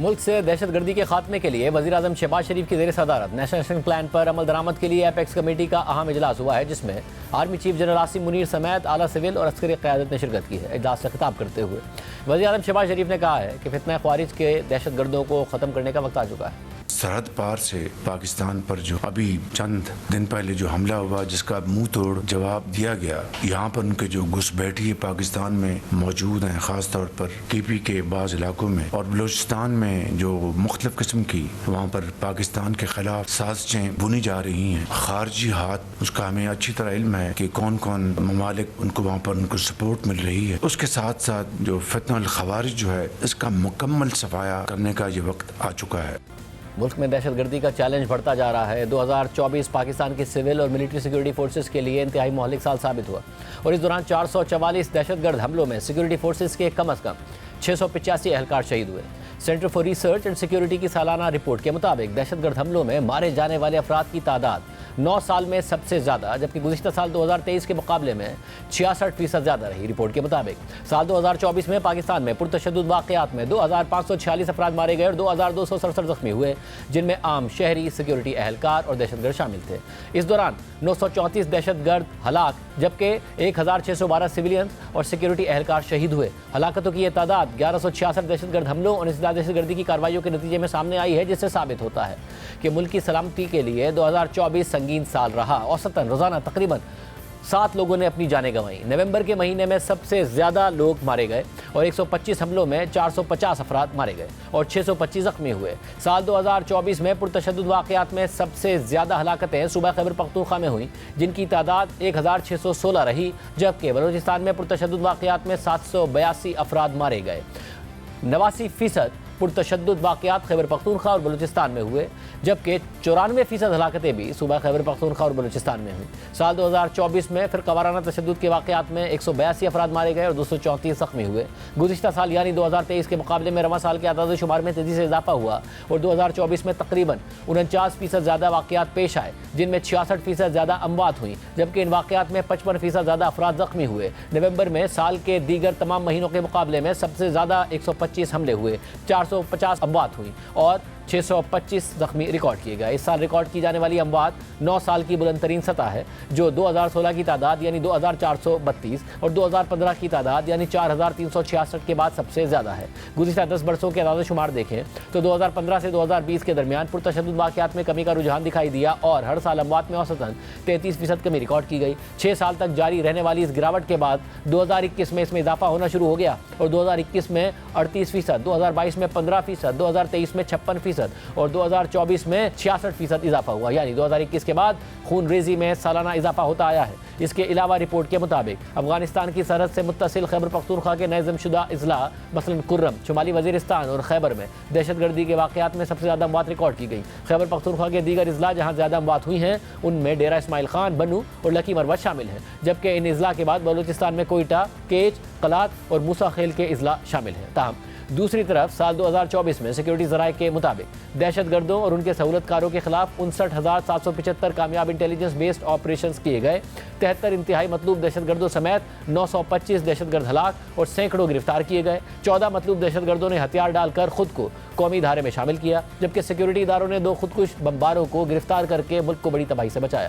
मुल्क से दहशतगर्दी के खात्मे के लिए वज़ीर-ए-आज़म शहबाज शरीफ की ज़ेर सदारत नेशनल एक्शन प्लान पर अमल दरामद के लिए एपेक्स कमेटी का अहम इजलास हुआ है, जिसमें army chief general Asim Munir समेत आला सिविल और अस्करी क़यादत ने शिरकत की है। इजलास से खिताब करते हुए वज़ीर-ए-आज़म शहबाज शरीफ ने कहा है कि फितना ख्वारिज के दहशतगर्दों को ख़त्म करने का वक्त आ चुका है। सरहद पार से पाकिस्तान पर जो अभी चंद दिन पहले जो हमला हुआ, जिसका मुंह तोड़ जवाब दिया गया, यहाँ पर उनके जो घुसपैठी पाकिस्तान में मौजूद हैं, ख़ास तौर पर टीपी के बाज़ इलाकों में और बलूचिस्तान में जो मुख्तलिफ किस्म की वहाँ पर पाकिस्तान के खिलाफ साजिशें बुनी जा रही हैं। खारजी हाथ, उसका हमें अच्छी तरह इल्म है कि कौन कौन ममालिक उनको वहाँ पर उनको सपोर्ट मिल रही है। उसके साथ साथ जो फितना ख़वारिज जो है, इसका मुकम्मल सफाया करने का ये वक्त आ चुका है। मुल्क में दहशतगर्दी का चैलेंज बढ़ता जा रहा है। 2024 पाकिस्तान की सिविल और मिलिट्री सिक्योरिटी फोर्सेस के लिए इंतहाई मोहलिक साल साबित हुआ और इस दौरान 444 दहशतगर्द हमलों में सिक्योरिटी फोर्सेस के कम अज़ कम 685 एहलकार शहीद हुए। Centre for research and security की सालाना रिपोर्ट के मुताबिक दहशतगर्द हमलों में मारे जाने वाले अफराद की तादाद 9 साल में सबसे ज़्यादा, जबकि गुज़िश्ता साल 2023 के मुकाबले में 66% ज़्यादा रही। रिपोर्ट के मुताबिक साल 2024 में पाकिस्तान में पुरतशद्दुद वाक़यात में 2546 अफराद मारे गए और 2267 जख्मी हुए, जिनमें आम, शहरी, सिक्योरिटी एहलकार और दहशतगर्द शामिल थे। इस दौरान 934 दहशतगर्द हलाक, जबकि 1612 सिविलियन और सिक्योरिटी एहलकार शहीद हुए। हलाकतों की यह तादाद 1166 दहशतगर्द हमलों और इंसदाद दहशतगर्दी की कार्रवाइयों के नतीजे में सामने आई है, जिससे साबित होता है कि मुल्क की सलामती के लिए 2024 संगीन साल रहा। औसतन रोज़ाना तकरीबन 7 लोगों ने अपनी जानें गंवाई। नवंबर के महीने में सबसे ज़्यादा लोग मारे गए और 125 हमलों में 450 अफराद मारे गए और 625 जख्मी हुए। साल 2024 में पुरतशद्दुद वाक़यात में सबसे ज़्यादा हलाकतें सूबा खैबर पख्तूनख्वा में हुई, जिनकी तादाद 1616 रही, जबकि बलूचिस्तान में पुरतशद्दुद वाक़यात में 782 अफराद मारे गए। 89% पुरतशद्दुद वाक़यात खैबर पख्तूनख्वा और बलूचिस्तान में हुए, जबकि 94% हलाकतें भी सूबा खैबर पख्तूनख्वा और बलूचिस्तान में हुई। साल 2024 में फिर कवाराना तशद्दुद के वाक़यात में 182 अफराद मारे गए और 234 जख्मी हुए। गुज़िश्ता साल यानी 2023 के मुकाबले में रवां साल के आदाद शुमार में तेज़ी से इजाफा हुआ और 2024 में तकरीबन 49% ज़्यादा वाक़यात पेश आए, जिनमें 66% ज़्यादा अमवात हुई, जबकि इन वाक़यात में 55% ज़्यादा अफराद जख्मी हुए। नवंबर में साल के दीगर तमाम महीनों के मुकाबले में सबसे ज़्यादा 125 हमले हुए, 450 अमवात हुई और 625 जख्मी रिकॉर्ड किए गए। इस साल रिकॉर्ड की जाने वाली अमवात 9 साल की बुलंद तरीन सतह है, जो 2016 की तादाद यानी 2432 और 2015 की तादाद यानी 4366 के बाद सबसे ज़्यादा है। गुज़िश्ता 10 बरसों के आदाद शुमार देखें तो 2015 से 2020 के दरमियान पुरतशद्दुद वाक़यात में कमी का रुझान दिखाई दिया और हर साल अमवात में औसतन 33% कमी रिकॉर्ड की गई। 6 साल तक जारी रहने वाली इस गिरावट के बाद 2021 में इसमें इजाफा होना शुरू हो गया और 2021 में 38%, 2022 में 15%, 2023 में 56% और 2024 में 66% इजाफा हुआ, यानी 2021 के बाद खून रेजी में सालाना इजाफा होता आया है। इसके अलावा रिपोर्ट के मुताबिक अफगानिस्तान की सरहद से मुत्तसिल खैबर पख्तूनख्वा के नए जमशुदा अजला मसलन कुर्रम, शुमाली वजीरिस्तान और खैबर में दहशतगर्दी के वाक़यात में सबसे ज़्यादा अमवात रिकॉर्ड की गई। खैबर पख्तूनख्वा के दीगर अजला जहाँ ज़्यादा अमवात हुई हैं, उनमें डेरा इस्माइल खान, बनू और लकी मरवत शामिल हैं, जबकि इन अजला के बाद बलूचिस्तान में कोयटा, केच, कलात और मूसा खेल के अजला शामिल हैं। ताहम दूसरी तरफ साल 2024 में सिक्योरिटी ज़राए के मुताबिक दहशतगर्दों और उनके सहूलतकारों के खिलाफ 59,775 कामयाब इंटेलिजेंस बेस्ड ऑपरेशंस किए गए। 73 इंतहाई मतलूब दहशतगर्दों समेत 925 दहशतगर्द हलाक और सैकड़ों गिरफ्तार किए गए। 14 मतलूब दहशतगर्दों ने हथियार डालकर खुद को कौमी धारे में शामिल किया, जबकि सिक्योरिटी इदारों ने 2 खुदकुश बमबारों को गिरफ्तार करके मुल्क को बड़ी तबाही से बचाया।